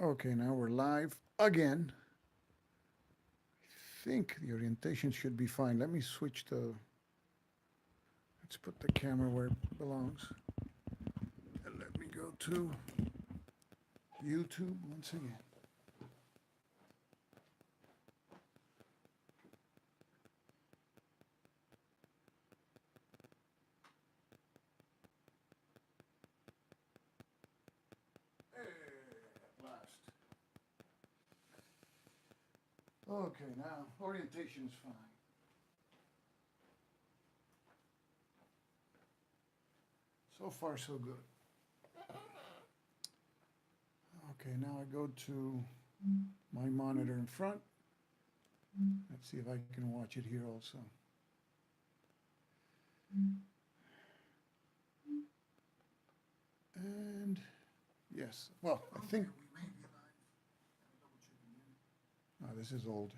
Okay, now we're live again. I think the orientation should be fine. Let me switch the. Let's put the camera where it belongs. And let me go to YouTube once again. At last. Okay, now orientation is fine. So far, so good. Okay, now I go to my monitor in front. Let's see if I can watch it here also. And yes, well, I think. Oh, this is old.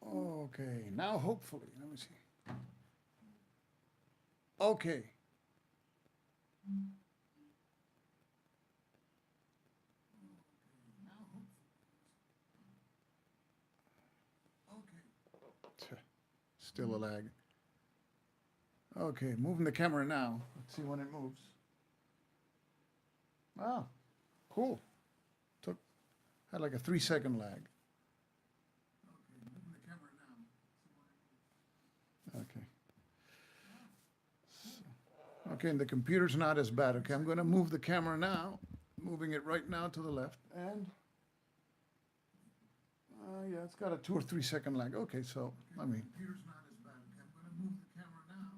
Okay, now hopefully, let me see. Okay. Still a lag. Okay, moving the camera now. Let's see when it moves. Ah, cool. Took had like a 3 second lag. Okay, moving the camera now. Okay. Okay, and the computer's not as bad. Okay, I'm going to move the camera now. Moving it right now to the left. And yeah, it's got a 2 or 3 second lag. Okay, so I mean, computer's not as bad. Okay, I'm going to move the camera now.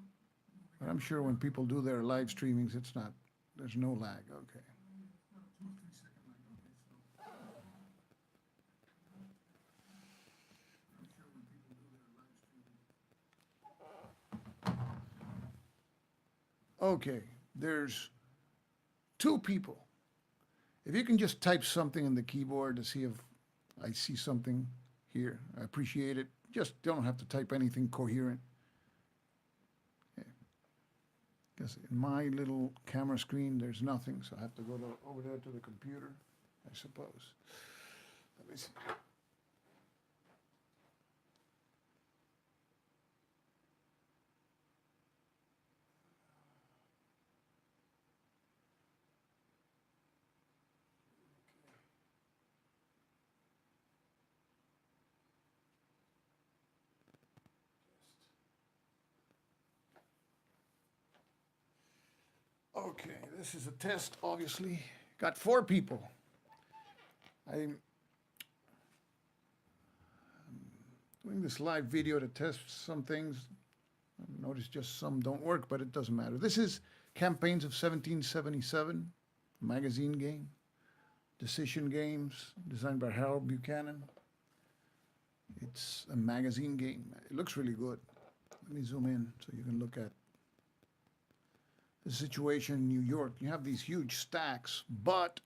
But I'm sure when people do their live streamings, it's not. There's no lag. Okay. Okay, there's two people. If you can just type something in the keyboard to see if I see something here, I appreciate it. Just don't have to type anything coherent. Because in my little camera screen, there's nothing, so I have to go over there to the computer, I suppose. Let me see. Okay, this is a test, obviously. Got 4 people. I'm doing this live video to test some things. I noticed just some don't work, but it doesn't matter. This is Campaigns of 1777, magazine game. Decision Games, designed by Harold Buchanan. It's a magazine game. It looks really good. Let me zoom in so you can look at the situation in New York. You have these huge stacks, but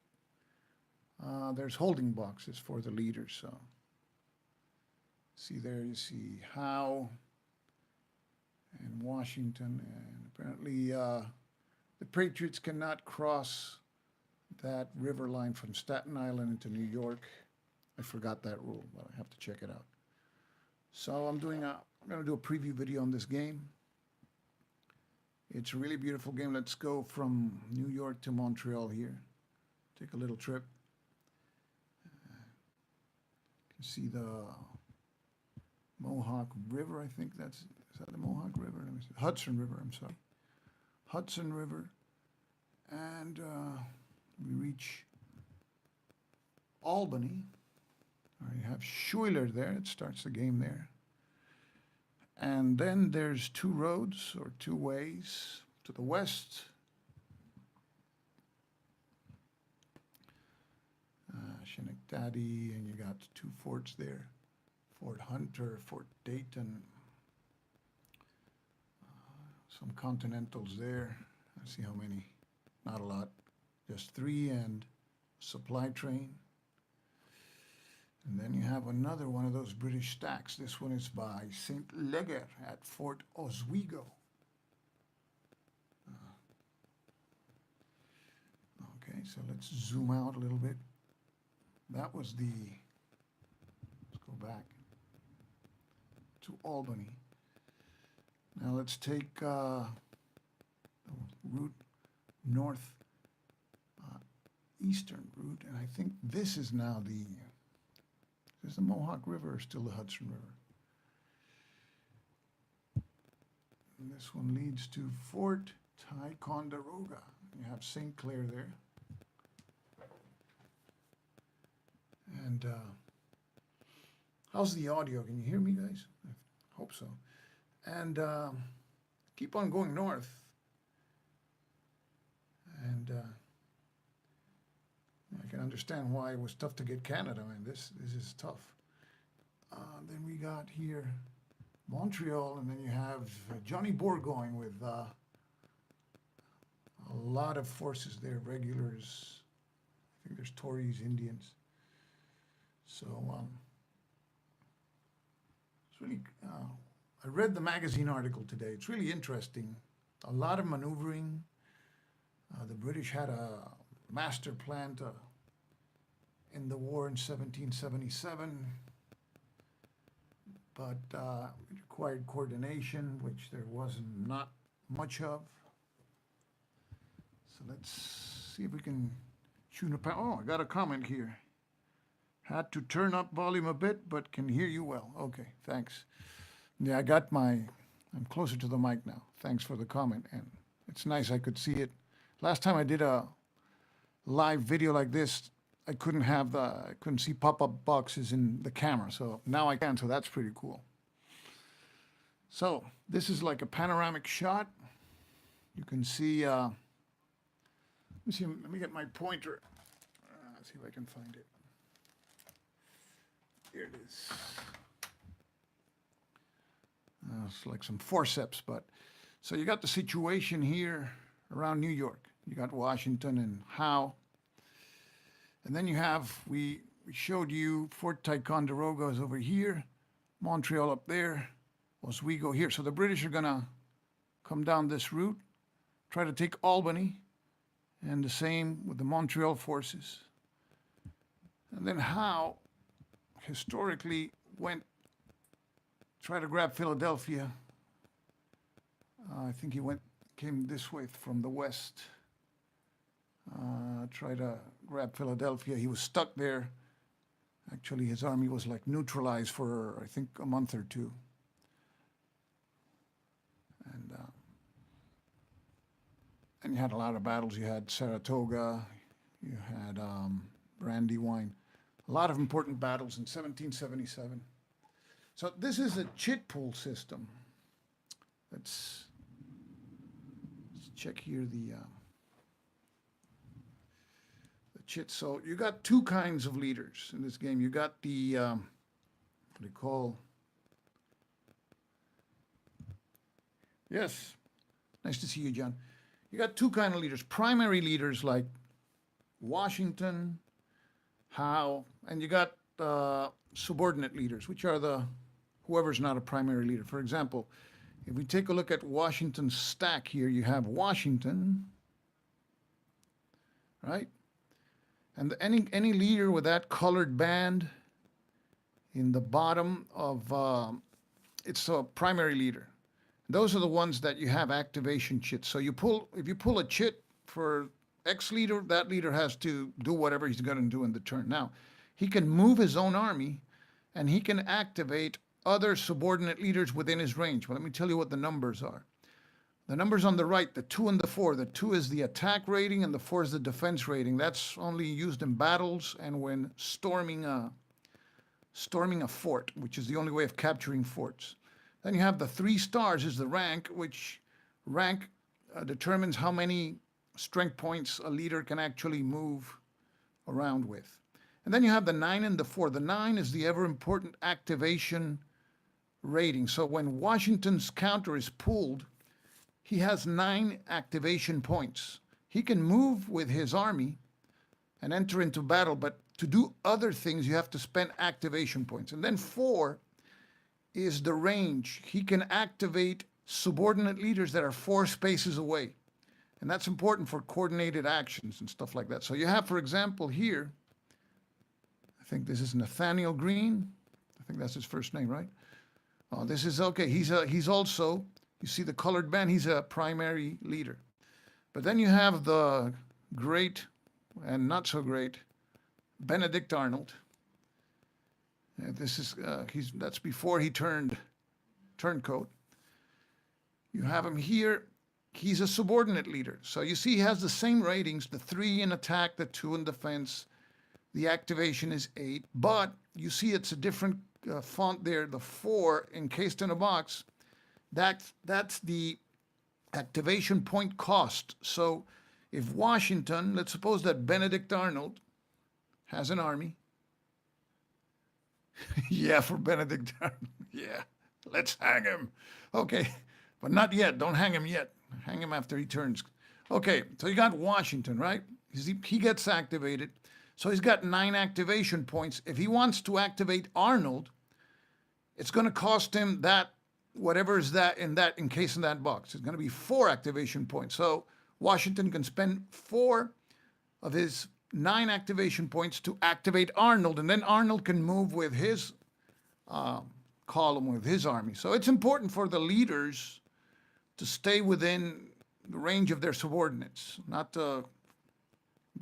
there's holding boxes for the leaders. So, see there, you see Howe and Washington, and apparently the Patriots cannot cross that river line from Staten Island into New York. I forgot that rule, but I have to check it out. So I'm going to do a preview video on this game. It's a really beautiful game. Let's go from New York to Montreal here. Take a little trip. You can see the Mohawk River, I think is that the Mohawk River? Let me see. Hudson River, I'm sorry. Hudson River. And we reach Albany. You have Schuyler there. It starts the game there. And then there's 2 roads or 2 ways to the west. Schenectady, and you got 2 forts there. Fort Hunter, Fort Dayton. Some Continentals there. I see how many. Not a lot. Just 3 and supply train. And then you have another one of those British stacks. This one is by St. Leger at Fort Oswego. so let's zoom out a little bit. That was the, let's go back to Albany. Now let's take the route north, eastern route, and I think this is now is the Mohawk River or still the Hudson River? And this one leads to Fort Ticonderoga. You have St. Clair there. And how's the audio? Can you hear me, guys? I hope so. And keep on going north. And I can understand why it was tough to get Canada. I mean, this is tough. Then we got here Montreal, and then you have Johnny Bourgogne with a lot of forces there, regulars. I think there's Tories, Indians. So it's really, I read the magazine article today. It's really interesting. A lot of maneuvering. The British had a master plan to end the war in 1777, but it required coordination, which there wasn't not much of. So let's see if we can shoot a Oh, I got a comment here. Had to turn up volume a bit, but can hear you well. Okay, thanks. Yeah, I'm closer to the mic now. Thanks for the comment, and it's nice I could see it. Last time I did a live video like this, I couldn't see pop-up boxes in the camera, so now I can, so that's pretty cool. So this is like a panoramic shot. You can see, let me get my pointer. Let's see if I can find it. Here it is. It's like some forceps, but so you got the situation here around New York. You got Washington and Howe. And then you have, we showed you Fort Ticonderoga is over here, Montreal up there, Oswego here. So the British are gonna come down this route, try to take Albany, and the same with the Montreal forces. And then Howe historically try to grab Philadelphia. I think he came this way from the west. Try to grab Philadelphia. He was stuck there. Actually, his army was like neutralized for, I think, a month or two. And you had a lot of battles. You had Saratoga. You had Brandywine. A lot of important battles in 1777. So this is a chit pool system. Let's check here the chit. So you got two kinds of leaders in this game. You got the what do you call? Yes, nice to see you, John. You got two kind of leaders. Primary leaders like Washington, Howe, and you got subordinate leaders, which are whoever's not a primary leader. For example, if we take a look at Washington's stack here, you have Washington, right? And any leader with that colored band in the bottom of, it's a primary leader. Those are the ones that you have activation chits. So if you pull a chit for X leader, that leader has to do whatever he's going to do in the turn. Now, he can move his own army, and he can activate other subordinate leaders within his range. Well, let me tell you what the numbers are. The numbers on the right, the 2 and the 4. The 2 is the attack rating, and the 4 is the defense rating. That's only used in battles and when storming a fort, which is the only way of capturing forts. Then you have the 3 stars is the rank, which rank determines how many strength points a leader can actually move around with. And then you have the 9 and the 4. The 9 is the ever important activation rating. So when Washington's counter is pulled, he has 9 activation points. He can move with his army and enter into battle, but to do other things, you have to spend activation points. And then 4 is the range. He can activate subordinate leaders that are 4 spaces away. And that's important for coordinated actions and stuff like that. So you have, for example, here, I think this is Nathaniel Green. I think that's his first name, right? This is okay. He's also, you see the colored band, he's a primary leader. But then you have the great and not so great Benedict Arnold. This is that's before he turned turncoat. You have him here. He's a subordinate leader. So you see he has the same ratings, the 3 in attack, the 2 in defense. The activation is 8, but you see it's a different font there, the 4 encased in a box. That's the activation point cost. So if Washington, let's suppose that Benedict Arnold has an army. Yeah, for Benedict Arnold. Yeah, let's hang him. Okay, but not yet. Don't hang him yet. Hang him after he turns. Okay, so you got Washington, right? He gets activated. So he's got 9 activation points. If he wants to activate Arnold, it's going to cost him that, whatever is that encased in that box. It's going to be 4 activation points. So Washington can spend 4 of his 9 activation points to activate Arnold, and then Arnold can move with his column, with his army. So it's important for the leaders to stay within the range of their subordinates, not to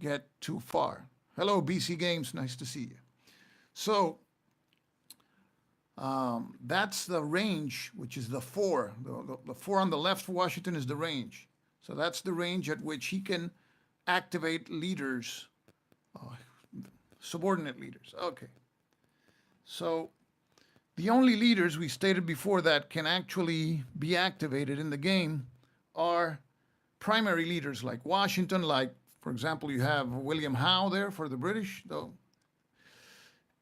get too far. Hello, BC Games, nice to see you. So that's the range, which is the 4. The 4 on the left for Washington is the range. So that's the range at which he can activate leaders, subordinate leaders. Okay. So the only leaders we stated before that can actually be activated in the game are primary leaders like Washington, like, for example, you have William Howe there for the British, though.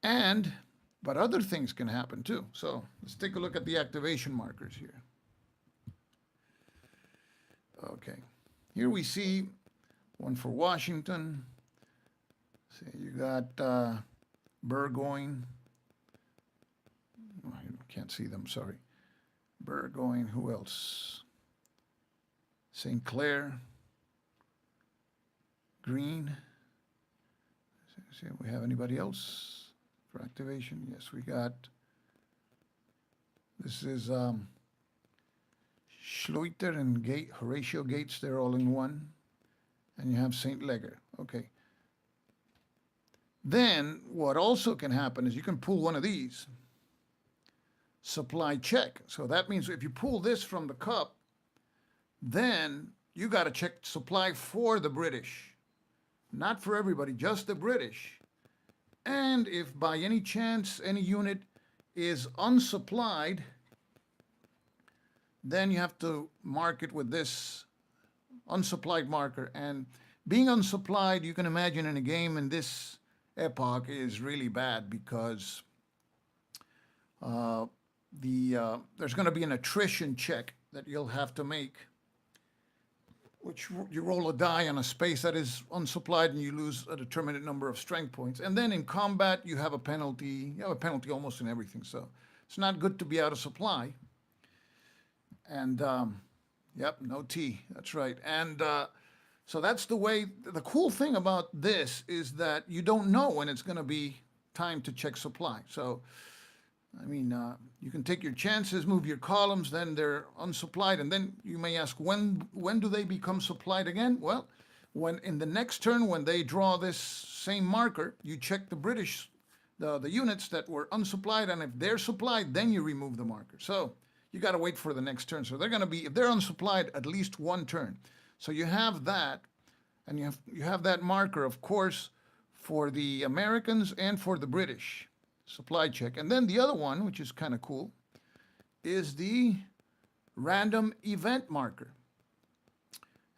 But other things can happen too. So let's take a look at the activation markers here. Okay. Here we see one for Washington. See, you got Burgoyne. Oh, I can't see them, sorry. Burgoyne, who else? St. Clair. Green. See if we have anybody else for activation. Yes, we got, this is Schleuter and Horatio Gates, they're all in one. And you have St. Leger. Okay. Then what also can happen is you can pull one of these. Supply check. So that means if you pull this from the cup, then you got to check supply for the British. Not for everybody, just the British. And if by any chance any unit is unsupplied, then you have to mark it with this unsupplied marker. And being unsupplied, you can imagine in a game in this epoch is really bad because there's going to be an attrition check that you'll have to make, which you roll a die on a space that is unsupplied and you lose a determinate number of strength points. And then in combat, you have a penalty. You have a penalty almost in everything. So it's not good to be out of supply. And, yep, no tea. That's right. And so that's the way. The cool thing about this is that you don't know when it's going to be time to check supply. So, I mean, you can take your chances, move your columns, then they're unsupplied, and then you may ask, when do they become supplied again? Well, when in the next turn, when they draw this same marker, you check the British, the units that were unsupplied, and if they're supplied, then you remove the marker. So you got to wait for the next turn. So they're going to be, if they're unsupplied, at least one turn. So you have that, and you have that marker, of course, for the Americans and for the British. Supply check. And then the other one, which is kind of cool, is the random event marker.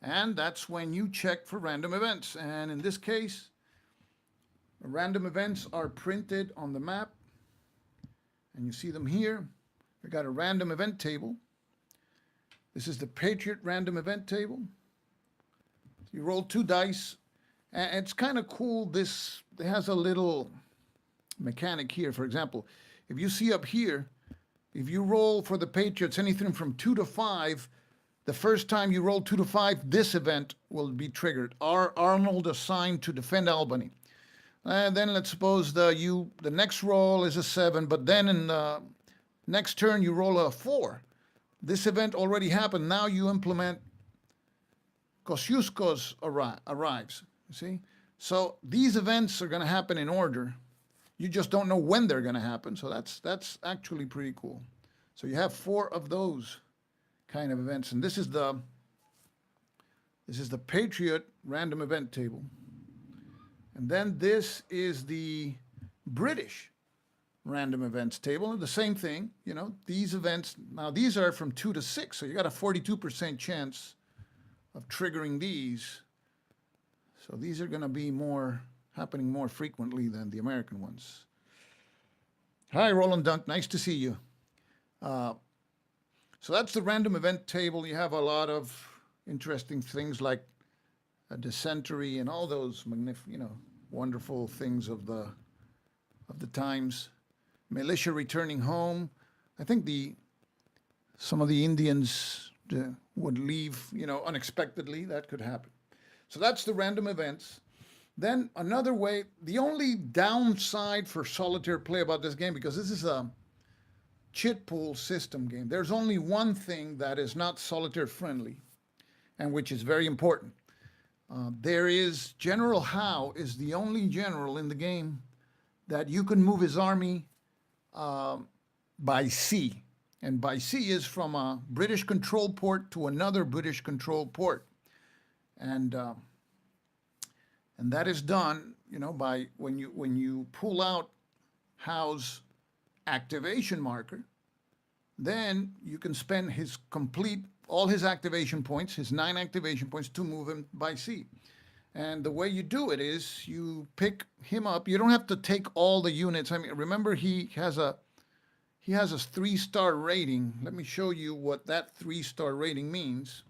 And that's when you check for random events. And in this case, random events are printed on the map. And you see them here. We got a random event table. This is the Patriot random event table. You roll 2 dice. And it's kind of cool. This has a little mechanic here. For example, if you see up here, if you roll for the Patriots anything from 2 to 5, The first time you roll 2 to 5, this event will be triggered. Arnold assigned to defend Albany. And then let's suppose the next roll is a 7, but then in the next turn you roll a 4. This event already happened. Now you implement Kosciuszko's arrives. You see? So these events are going to happen in order. You just don't know when they're going to happen. So that's actually pretty cool. So you have 4 of those kind of events, and this is the Patriot random event table. And then this is the British random events table. The same thing, you know, these events, now these are from 2 to 6, so you got a 42% chance of triggering these. So these are going to be happening more frequently than the American ones. Hi, Roland Dunk, nice to see you. So that's the random event table. You have a lot of interesting things like a dysentery and all those wonderful things of the times. Militia returning home. I think some of the Indians would leave, unexpectedly. That could happen. So that's the random events. Then another way, the only downside for solitaire play about this game, because this is a chit pool system game, there's only one thing that is not solitaire friendly, and which is very important. There is General Howe is the only general in the game that you can move his army by sea, and by sea is from a British control port to another British control port, and that is done, by when you pull out Howe's activation marker, then you can spend all his activation points, his 9 activation points, to move him by sea. And the way you do it is you pick him up. You don't have to take all the units. I mean, remember he has a 3-star rating. Let me show you what that 3-star rating means.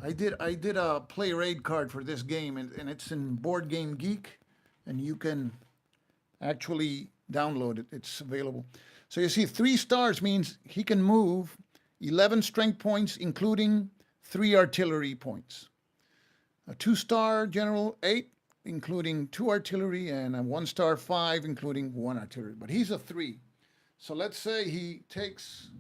I did a player aid card for this game, and it's in Board Game Geek, and you can actually download it. It's available. So you see 3 stars means he can move 11 strength points, including 3 artillery points. A 2-star general, 8, including 2 artillery, and a 1-star, 5, including 1 artillery. But he's a 3. So let's say he takes,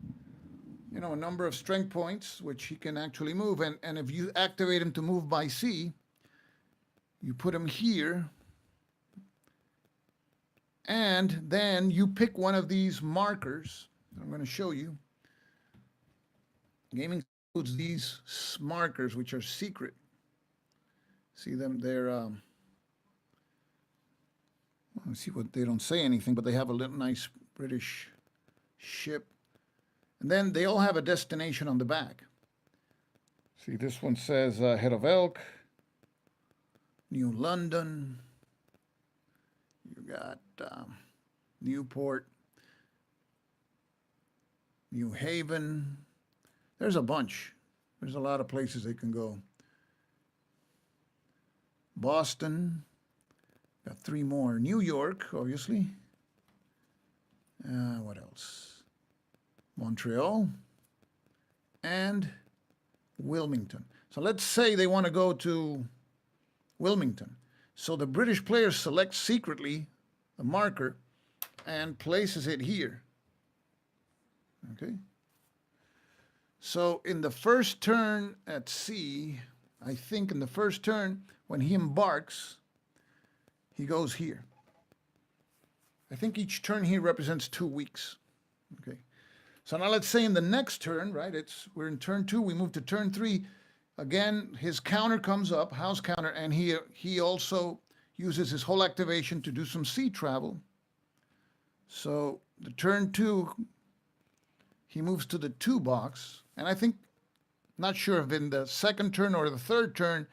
a number of strength points, which he can actually move. And if you activate him to move by sea, you put him here, and then you pick one of these markers. I'm going to show you. Gaming includes these markers, which are secret. See them? They're, let's see what, they don't say anything, but they have a little nice British ship. And then they all have a destination on the back. See, this one says Head of Elk, New London. You got Newport, New Haven. There's a bunch. There's a lot of places they can go. Boston. Got 3 more. New York, obviously. What else? Montreal and Wilmington. So let's say they want to go to Wilmington. So the British player selects secretly a marker and places it here. Okay? So in the first turn at sea, I think in the first turn, when he embarks, he goes here. I think each turn here represents 2 weeks. Okay. So now let's say in the next turn, right, we're in turn 2, we move to turn 3. Again, his counter comes up, Howe's counter, and he also uses his whole activation to do some sea travel. So the turn 2, he moves to the 2 box, and I think, not sure if in the second turn or the third turn,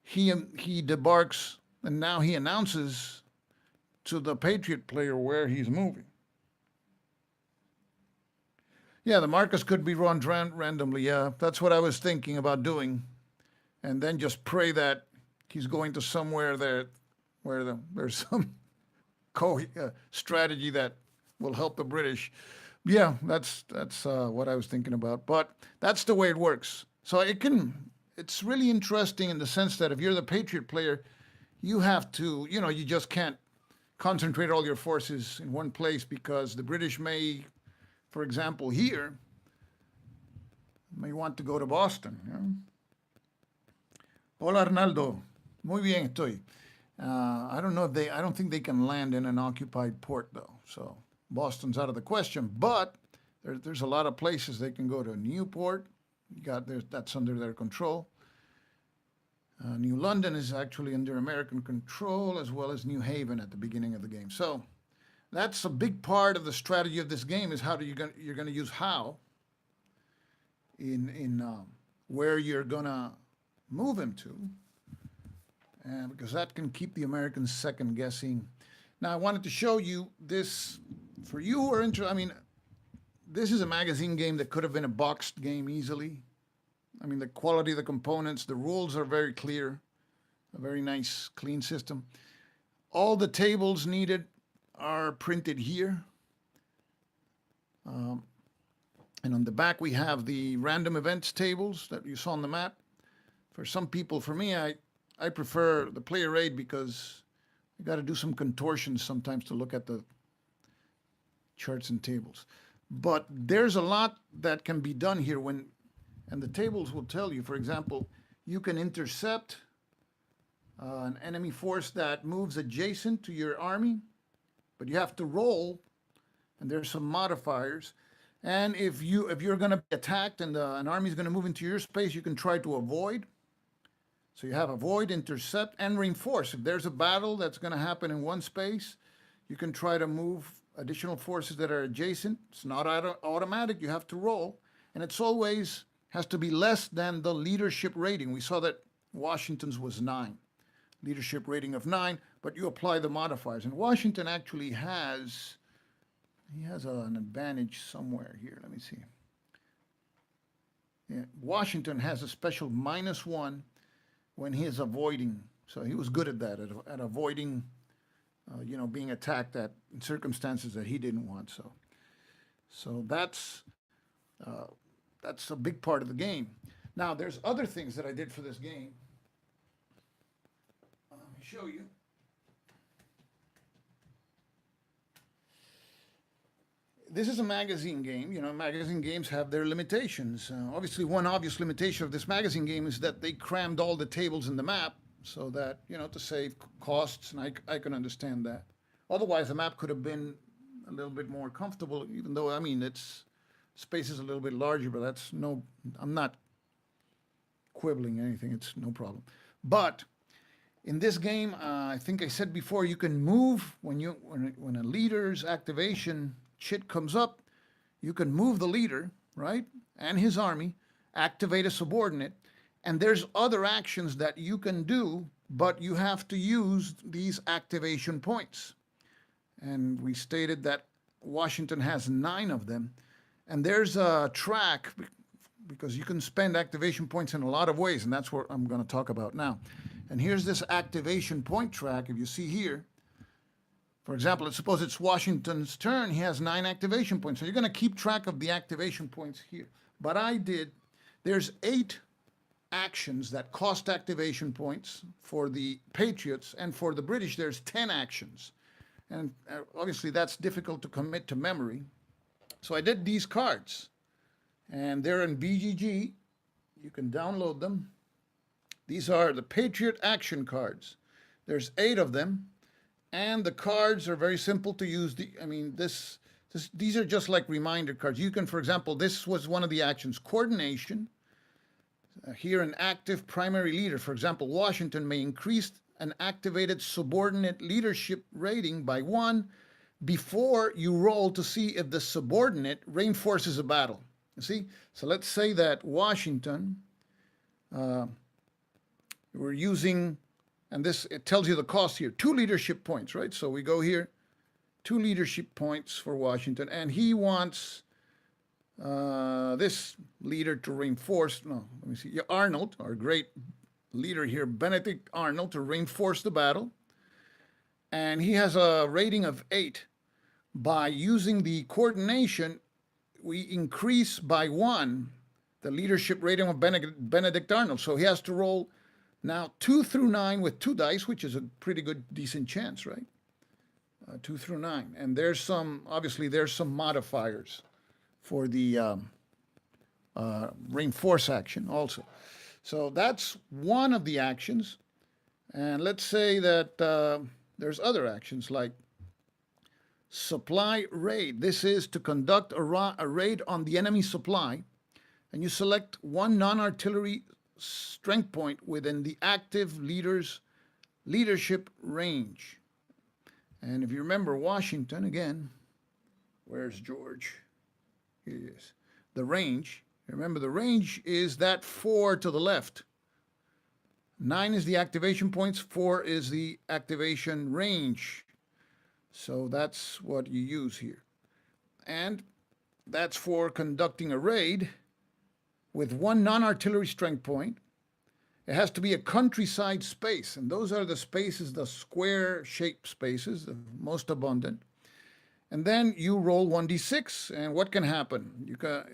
he debarks, and now he announces to the Patriot player where he's moving. Yeah, the markers could be run randomly. Yeah, that's what I was thinking about doing. And then just pray that he's going to somewhere there where there's some strategy that will help the British. Yeah, that's what I was thinking about. But that's the way it works. So it can. It's really interesting in the sense that if you're the Patriot player, you have to. You just can't concentrate all your forces in one place because the British may, for example, here may want to go to Boston. Hola Arnaldo, muy bien estoy. I don't know if they. I don't think they can land in an occupied port though. So Boston's out of the question. But there's a lot of places they can go to. Newport, that's under their control. New London is actually under American control, as well as New Haven at the beginning of the game. So that's a big part of the strategy of this game is you're going to use how in where you're going to move him to, and because that can keep the Americans second guessing. Now I wanted to show you this for you who are interested. I mean, this is a magazine game that could have been a boxed game easily. I mean, the quality of the components, the rules are very clear, a very nice, clean system. All the tables needed are printed here. And on the back, we have the random events tables that you saw on the map. For some people, for me, I prefer the player aid because you got to do some contortions sometimes to look at the charts and tables. But there's a lot that can be done here and the tables will tell you, for example, you can intercept an enemy force that moves adjacent to your army, but you have to roll, and there's some modifiers. And if you're going to be attacked and an army is going to move into your space, you can try to avoid. So you have avoid, intercept, and reinforce. If there's a battle that's going to happen in one space, you can try to move additional forces that are adjacent. It's not automatic. You have to roll, and it's always has to be less than the leadership rating. We saw that Washington's was 9, leadership rating of 9, but you apply the modifiers. And Washington actually has an advantage somewhere here. Let me see. Yeah, Washington has a special -1 when he is avoiding. So he was good at that, at avoiding, being attacked in circumstances that he didn't want. So that's a big part of the game. Now, there's other things that I did for this game. Let me show you. This is a magazine game. Magazine games have their limitations. Obviously, one obvious limitation of this magazine game is that they crammed all the tables in the map so that, to save costs, and I can understand that. Otherwise, the map could have been a little bit more comfortable, even though, I mean, space is a little bit larger, but I'm not quibbling anything. It's no problem. But in this game, I think I said before, you can move when a leader's activation chit comes up, you can move the leader, right, and his army, activate a subordinate, and there's other actions that you can do, but you have to use these activation points. And we stated that Washington has 9 of them. And there's a track, because you can spend activation points in a lot of ways, and that's what I'm going to talk about now. And here's this activation point track. If you see here, for example, suppose it's Washington's turn. He has 9 activation points. So you're going to keep track of the activation points here. But there's 8 actions that cost activation points for the Patriots, and for the British, there's 10 actions. And obviously, that's difficult to commit to memory. So I did these cards, and they're in BGG. You can download them. These are the Patriot action cards. There's 8 of them, and the cards are very simple to use. These are just like reminder cards. You can, for example, this was one of the actions, coordination. Here, an active primary leader. For example, Washington may increase an activated subordinate leadership rating by 1 before you roll to see if the subordinate reinforces a battle. You see? So let's say that Washington, we're using, and it tells you the cost here, 2 leadership points, right? So we go here, 2 leadership points for Washington, and he wants this leader to reinforce, let me see, Arnold, our great leader here, Benedict Arnold, to reinforce the battle. And he has a rating of 8. By using the coordination, we increase by 1 the leadership rating of Benedict Arnold. So he has to roll now 2 through 9 with 2 dice, which is a pretty good, decent chance, right? 2 through 9. And there's some, obviously, there's some modifiers for the reinforce action also. So that's one of the actions. And let's say that there's other actions like supply raid. This is to conduct a raid on the enemy supply, and you select one non-artillery strength point within the active leader's leadership range. And if you remember Washington, again, where's George? Here he is. The range, remember the range is that 4 to the left. 9 is the activation points, 4 is the activation range. So that's what you use here. And that's for conducting a raid with one non-artillery strength point. It has to be a countryside space, and those are the spaces, the square-shaped spaces, the most abundant. And then you roll 1d6, and what can happen? You can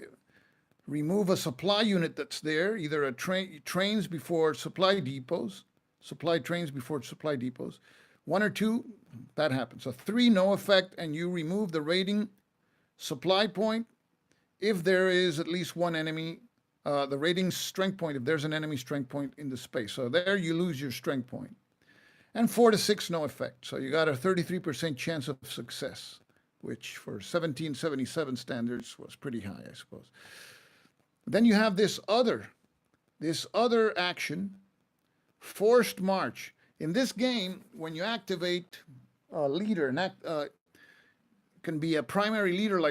remove a supply unit that's there, either a trains before supply depots, supply trains before supply depots. 1 or 2, that happens. So 3, no effect, and you remove the raiding supply point if there is at least one enemy, the raiding strength point, if there's an enemy strength point in the space. So there you lose your strength point. And 4 to 6, no effect. So you got a 33% chance of success, which for 1777 standards was pretty high, I suppose. Then you have this other action, forced march. In this game, when you activate a leader, can be a primary leader like